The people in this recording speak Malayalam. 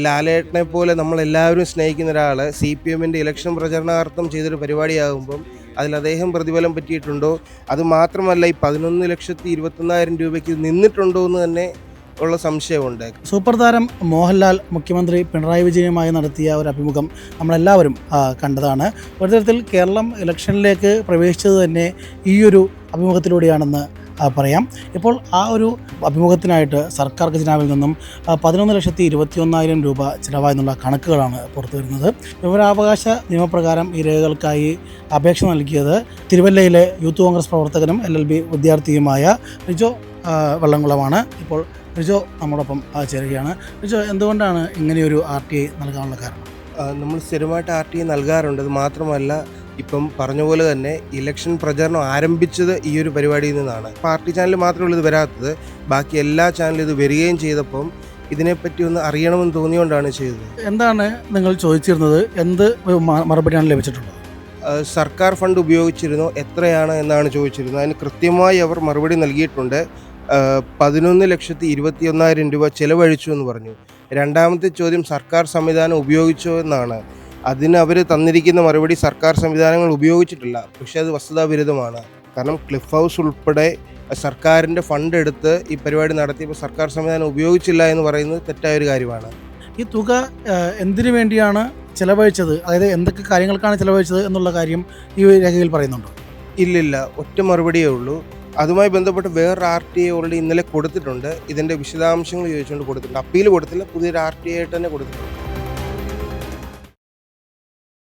ലാലേട്ടനെ പോലെ നമ്മളെല്ലാവരും സ്നേഹിക്കുന്ന ഒരാൾ സി പി എമ്മിൻ്റെ ഇലക്ഷൻ പ്രചരണാർത്ഥം ചെയ്തൊരു പരിപാടിയാകുമ്പം അതിൽ അദ്ദേഹം പ്രതിഫലം പറ്റിയിട്ടുണ്ടോ, അത് മാത്രമല്ല ഈ 11,21,000 രൂപയ്ക്ക് നിന്നിട്ടുണ്ടോ എന്ന് തന്നെ ഉള്ള സംശയമുണ്ട്. സൂപ്പർ താരം മോഹൻലാൽ മുഖ്യമന്ത്രി പിണറായി വിജയനുമായി നടത്തിയ ഒരു അഭിമുഖം നമ്മളെല്ലാവരും കണ്ടതാണ്. ഒരു തരത്തിൽ കേരളം ഇലക്ഷനിലേക്ക് പ്രവേശിച്ചത് തന്നെ ഈ ഒരു അഭിമുഖത്തിലൂടെയാണെന്ന് പറയാം. ഇപ്പോൾ ആ ഒരു അഭിമുഖത്തിനായിട്ട് സർക്കാർ ഖജനാവിൽ നിന്നും 11,21,000 രൂപ ചിലവായെന്നുള്ള കണക്കുകളാണ് പുറത്തു വരുന്നത്. വിവരാവകാശ നിയമപ്രകാരം ഈ രേഖകൾക്കായി അപേക്ഷ നൽകിയത് തിരുവല്ലയിലെ യൂത്ത് കോൺഗ്രസ് പ്രവർത്തകനും LLB വിദ്യാർത്ഥിയുമായ റിജോ വള്ളംകുളമാണ്. ഇപ്പോൾ റിജോ നമ്മോടൊപ്പം ചേരുകയാണ്. റിജോ, എന്തുകൊണ്ടാണ് ഇങ്ങനെയൊരു RTI നൽകാനുള്ള കാരണം? നമ്മൾ സ്ഥിരമായിട്ട് RTI നൽകാറുണ്ട്. അത് മാത്രമല്ല, ഇപ്പം പറഞ്ഞ പോലെ തന്നെ ഇലക്ഷൻ പ്രചരണം ആരംഭിച്ചത് ഈ ഒരു പരിപാടിയിൽ നിന്നാണ്. പാർട്ടി ചാനൽ മാത്രമേ ഇത് വരാത്തത്, ബാക്കി എല്ലാ ചാനലും ഇത് വരികയും ചെയ്തപ്പം ഇതിനെപ്പറ്റി ഒന്ന് അറിയണമെന്ന് തോന്നിയുകൊണ്ടാണ് ചെയ്തത്. എന്താണ് നിങ്ങൾ ചോദിച്ചിരുന്നത്? എന്ത് മറുപടിയാണ് ലഭിച്ചിട്ടുള്ളത്? സർക്കാർ ഫണ്ട് ഉപയോഗിച്ചിരുന്നോ, എത്രയാണ് എന്നാണ് ചോദിച്ചിരുന്നത്. അതിന് കൃത്യമായി അവർ മറുപടി നൽകിയിട്ടുണ്ട്. 11,21,000 രൂപ ചിലവഴിച്ചു എന്ന് പറഞ്ഞു. രണ്ടാമത്തെ ചോദ്യം സർക്കാർ സംവിധാനം ഉപയോഗിച്ചോ എന്നാണ്. അതിന് അവർ തന്നിരിക്കുന്ന മറുപടി സർക്കാർ സംവിധാനങ്ങൾ ഉപയോഗിച്ചിട്ടില്ല, പക്ഷേ അത് വസ്തുതാവിരുദ്ധമാണ്. കാരണം ക്ലിഫ് ഹൗസ് ഉൾപ്പെടെ സർക്കാരിൻ്റെ ഫണ്ട് എടുത്ത് ഈ പരിപാടി നടത്തിയപ്പോൾ സർക്കാർ സംവിധാനം ഉപയോഗിച്ചില്ല എന്ന് പറയുന്നത് തെറ്റായൊരു കാര്യമാണ്. ഈ തുക എന്തിനു വേണ്ടിയാണ് ചിലവഴിച്ചത്, അതായത് എന്തൊക്കെ കാര്യങ്ങൾക്കാണ് ചിലവഴിച്ചത് എന്നുള്ള കാര്യം ഈ രേഖയിൽ പറയുന്നുണ്ടോ? ഇല്ലില്ല, ഒറ്റ മറുപടിയേ ഉള്ളൂ. അതുമായി ബന്ധപ്പെട്ട് വേറൊരു RTI ഓൾറെഡി ഇന്നലെ കൊടുത്തിട്ടുണ്ട്. ഇതിൻ്റെ വിശദാംശങ്ങൾ ചോദിച്ചുകൊണ്ട് കൊടുത്തിട്ടുണ്ട്. അപ്പീൽ കൊടുത്തില്ല, പുതിയൊരു RTI ആയിട്ട് തന്നെ കൊടുത്തിട്ടുണ്ട്.